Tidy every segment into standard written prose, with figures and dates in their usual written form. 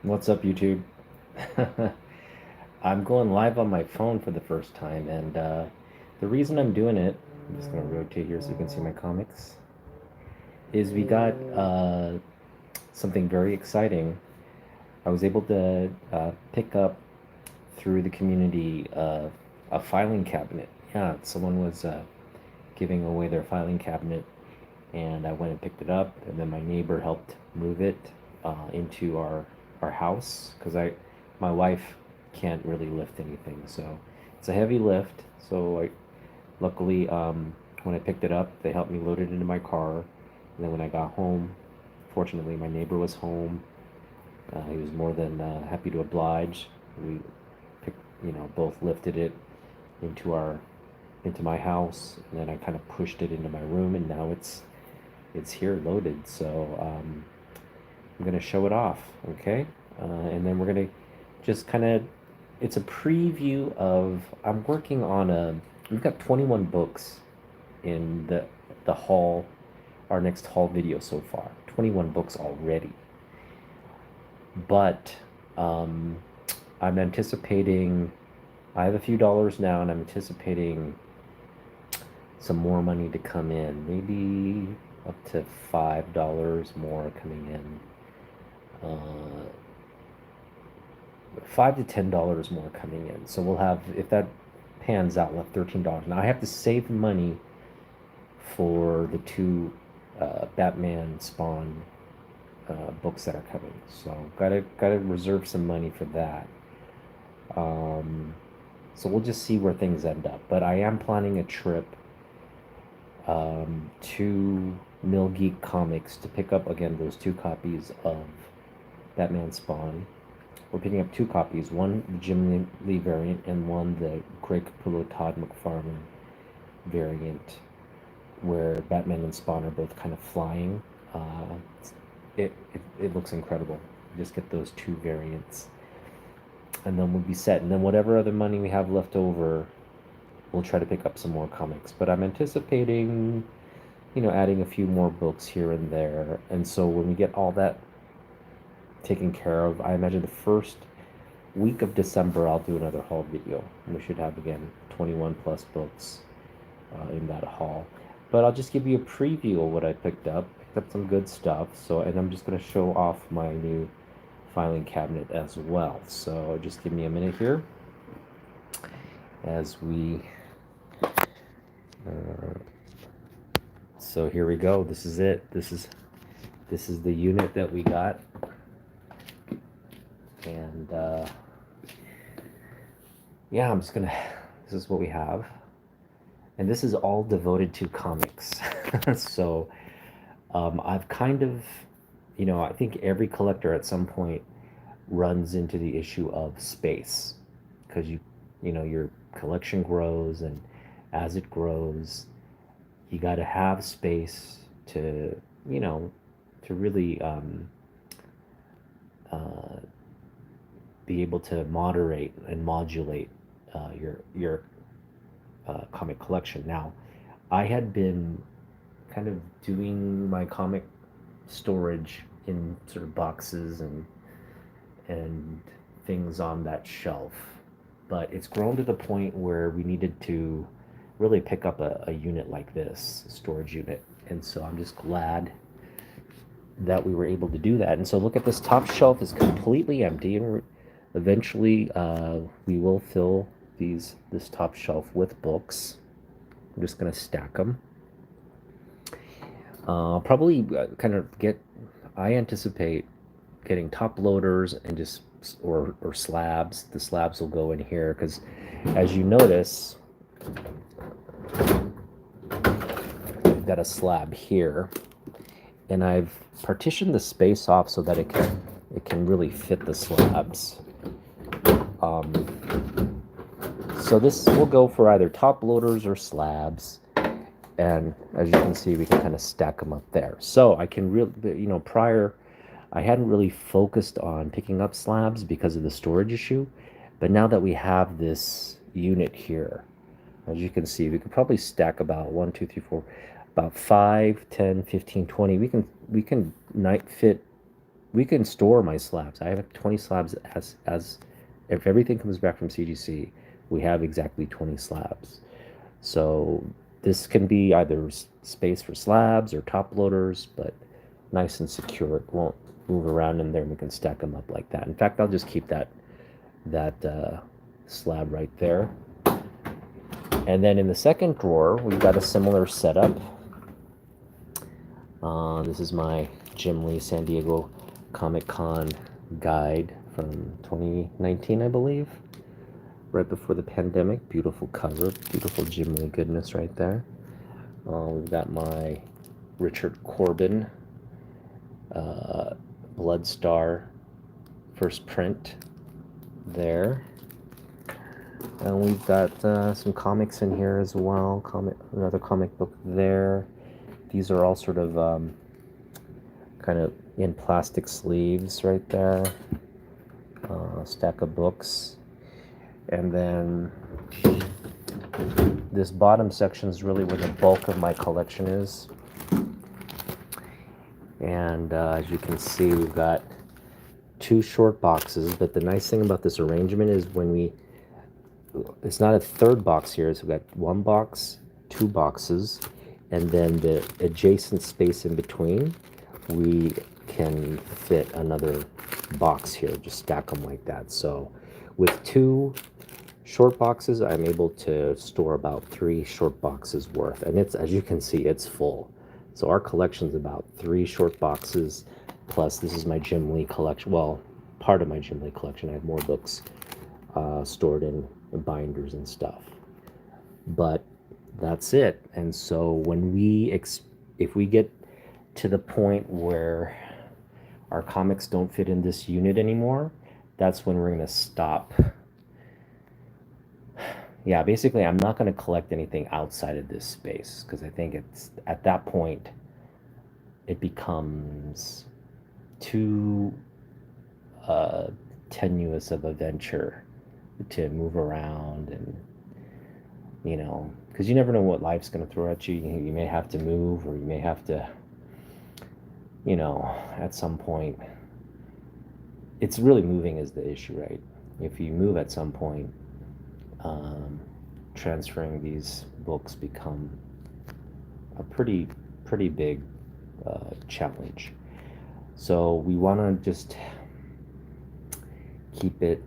What's up, YouTube? I'm going live on my phone for the first time, and the reason I'm doing it, I'm just going to rotate here so you can see my comics, is we got something very exciting. I was able to pick up through the community a filing cabinet. Yeah, someone was giving away their filing cabinet, and I went and picked it up, and then my neighbor helped move it into our house because my wife can't really lift anything, so it's a heavy lift. So luckily, when I picked it up, they helped me load it into my car, and then when I got home, fortunately, my neighbor was home. He was more than happy to oblige. We both lifted it into our into my house, and then I kind of pushed it into my room, and now it's here loaded. So I'm gonna show it off, okay? And then we're gonna just kind of. It's a preview of. I'm working on a. We've got 21 books in the haul. Our next haul video so far. 21 books already. But um, I'm anticipating. I have a few dollars now, and I'm anticipating some more money to come in. Maybe up to $5 more coming in. Uh, $5 to $10 more coming in. So we'll have, if that pans out, we'll have $13. Now I have to save money for the two Batman Spawn books that are coming. So gotta reserve some money for that. Um, so we'll just see where things end up. But I am planning a trip to Mill Geek Comics to pick up again those two copies of Batman Spawn. We're picking up two copies, one the Jim Lee variant and one the Greg Capullo Todd McFarlane variant, where Batman and Spawn are both kind of flying. Uh, it looks incredible. Just get those two variants, and then we'll be set. And then whatever other money we have left over, we'll try to pick up some more comics. But I'm anticipating, adding a few more books here and there. And so when we get all that taken care of, I imagine the first week of December I'll do another haul video. And we should have again 21 plus books in that haul. But I'll just give you a preview of what I picked up. Picked up some good stuff. So, and I'm just going to show off my new filing cabinet as well. So just give me a minute here as we. So here we go. This is it. This is the unit that we got, and yeah, I'm just gonna. This is what we have, and this is all devoted to comics. So I've kind of, I think every collector at some point runs into the issue of space, because your collection grows, and as it grows, you got to have space to to really uh, be able to moderate and modulate your comic collection. Now, I had been kind of doing my comic storage in sort of boxes and things on that shelf, but it's grown to the point where we needed to really pick up a unit like this, a storage unit. And so I'm just glad that we were able to do that. And so look at this top shelf is completely empty, and eventually we will fill this top shelf with books. I'm just going to stack them. Probably kind of I anticipate getting top loaders and just or slabs. The slabs will go in here because, as you notice, I've got a slab here, and I've partitioned the space off so that it can really fit the slabs. So this will go for either top loaders or slabs, and as you can see, we can kind of stack them up there. So I can really, prior, I hadn't really focused on picking up slabs because of the storage issue, but now that we have this unit here, as you can see, we could probably stack about 1, 2, 3, 4, about 5, 10, 15, 20. We can night fit we can store my slabs. I have 20 slabs as if everything comes back from CGC, we have exactly 20 slabs. So this can be either space for slabs or top loaders, but nice and secure. It won't move around in there, and we can stack them up like that. In fact, I'll just keep that slab right there. And then in the second drawer, we've got a similar setup. This is my Jim Lee San Diego Comic Con guide from 2019, I believe, right before the pandemic. Beautiful cover, beautiful Jim Lee goodness right there. We've got my Richard Corbin Blood Star first print there. And we've got some comics in here as well. Another comic book there. These are all sort of kind of in plastic sleeves right there. Stack of books. And then this bottom section is really where the bulk of my collection is. And as you can see, we've got 2 short boxes. But the nice thing about this arrangement is it's not a third box here. So we've got 1 box, 2 boxes, and then the adjacent space in between, we can fit another box here. Just stack them like that. So with 2 short boxes, I'm able to store about 3 short boxes worth. And it's, as you can see, it's full. So our collection's about 3 short boxes, plus this is my Jim Lee collection. Well, part of my Jim Lee collection. I have more books stored in binders and stuff. But that's it. And so when if we get to the point where our comics don't fit in this unit anymore, that's when we're going to stop. Yeah, basically, I'm not going to collect anything outside of this space, because I think it's at that point it becomes too tenuous of a venture to move around, and because you never know what life's going to throw at you. You may have to move, or you may have to, at some point. It's really moving is the issue, right? If you move at some point, transferring these books become a pretty big challenge. So we want to just keep it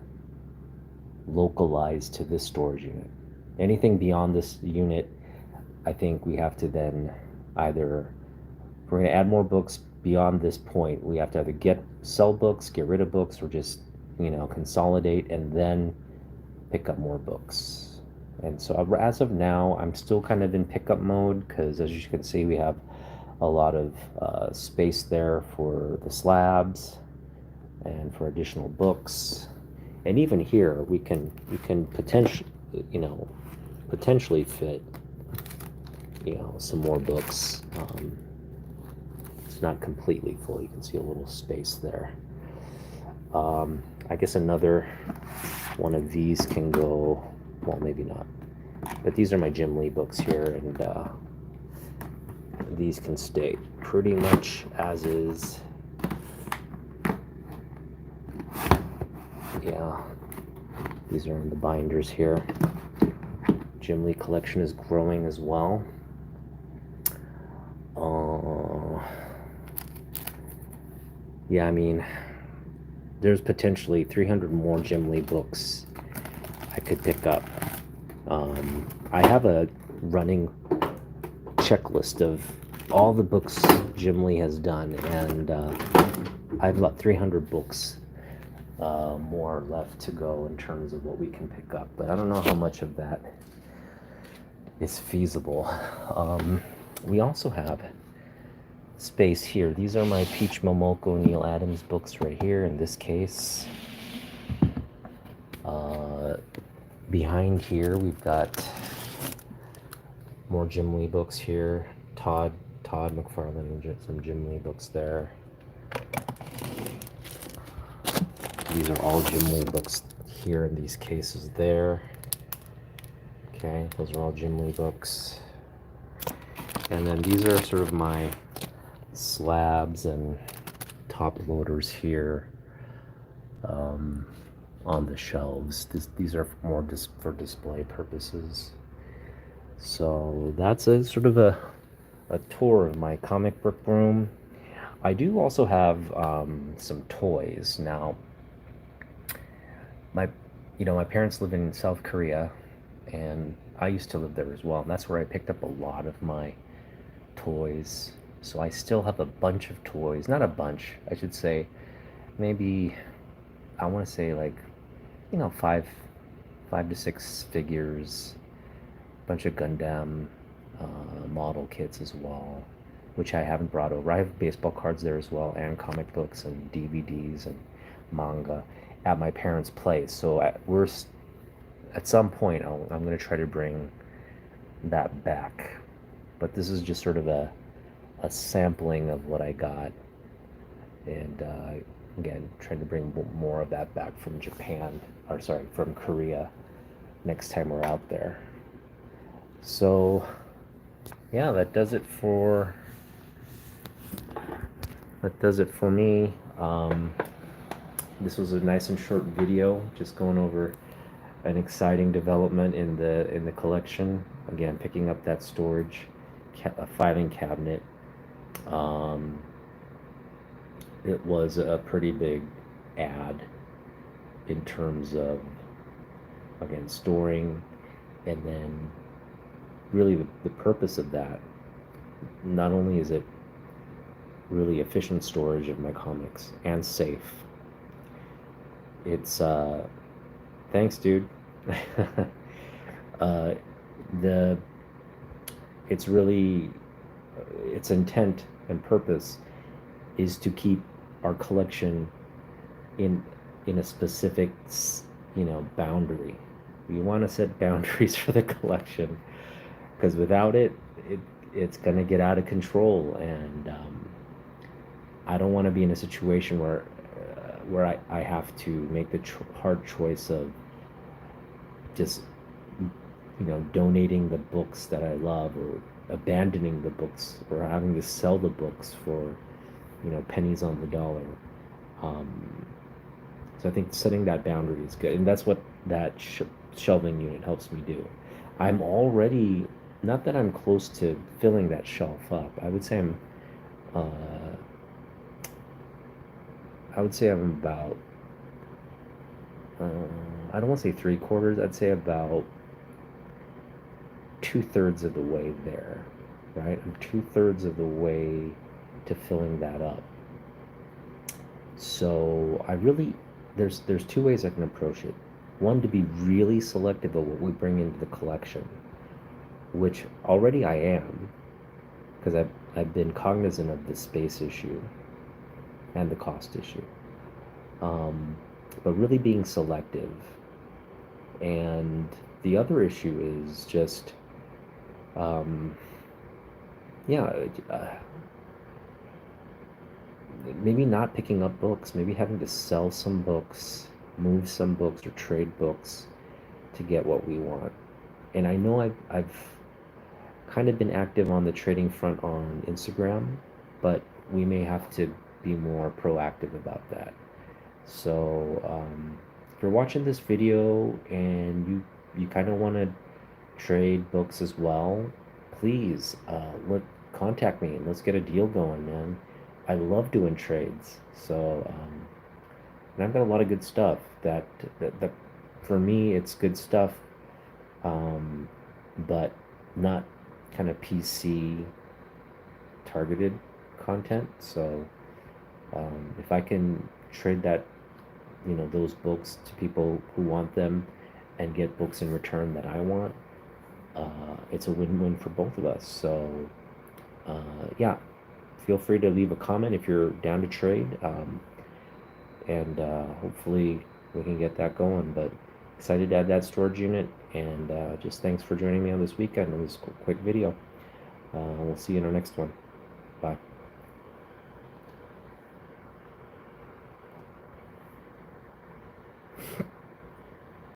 localized to this storage unit. Anything beyond this unit, I think we have to then either, if we're going to add more books beyond this point, we have to either sell books, get rid of books, or just consolidate and then pick up more books. And so as of now, I'm still kind of in pickup mode, because as you can see, we have a lot of space there for the slabs and for additional books. And even here, we can potentially fit some more books. It's not completely full. You can see a little space there. I guess another one of these can go, well, maybe not, but these are my Jim Lee books here, and these can stay pretty much as is. Yeah, these are in the binders here. Jim Lee collection is growing as well. Yeah, I mean, there's potentially 300 more Jim Lee books I could pick up. I have a running checklist of all the books Jim Lee has done, and I have about 300 books more left to go in terms of what we can pick up, but I don't know how much of that is feasible. We also have space here. These are my Peach Momoko Neil Adams books right here in this case. Behind here we've got more Jim Lee books here. Todd McFarlane and some Jim Lee books there. These are all Jim Lee books here in these cases there. Okay, those are all Jim Lee books. And then these are sort of my slabs and top loaders here on the shelves. These are more just for display purposes. So that's a sort of a tour of my comic book room. I do also have some toys now. My, my parents live in South Korea, and I used to live there as well. And that's where I picked up a lot of my toys. So I still have a bunch of toys. Not a bunch, I should say. Maybe I want to say like, five to six figures, a bunch of Gundam model kits as well, which I haven't brought over. I have baseball cards there as well, and comic books and DVDs and manga at my parents' place. So at some point, I'm going to try to bring that back. But this is just sort of a sampling of what I got. And again, trying to bring more of that back from Japan, or sorry, from Korea next time we're out there. So, yeah, that does it for me. This was a nice and short video, just going over an exciting development in the collection. Again, picking up that storage, a filing cabinet. It was a pretty big add in terms of, again, storing, and then really the purpose of that. Not only is it really efficient storage of my comics and safe, it's thanks, dude. The it's really its intent and purpose is to keep our collection in a specific boundary. We want to set boundaries for the collection, because without it's going to get out of control, and I don't want to be in a situation where I have to make the hard choice of just donating the books that I love, or abandoning the books, or having to sell the books for pennies on the dollar. So I think setting that boundary is good, and that's what that shelving unit helps me do. I'm already, not that I'm close to filling that shelf up. Uh, I would say I'm about, I don't want to say 3/4. I'd say about 2/3 of the way there, right? I'm 2/3 of the way to filling that up. So there's two ways I can approach it. One, to be really selective of what we bring into the collection, which already I am, because I've been cognizant of the space issue and the cost issue. But really being selective. And the other issue is just, yeah, maybe not picking up books, maybe having to sell some books, move some books, or trade books to get what we want. And I know I've kind of been active on the trading front on Instagram, but we may have to be more proactive about that. So if you're watching this video and you kind of want to trade books as well, please contact me and let's get a deal going, man. I love doing trades. So and I've got a lot of good stuff that for me it's good stuff, but not kind of PC targeted content. So if I can trade those books to people who want them and get books in return that I want, it's a win-win for both of us. So yeah, feel free to leave a comment if you're down to trade, and hopefully we can get that going. But excited to add that storage unit, and just thanks for joining me on this weekend on this quick video. We'll see you in our next one. Bye.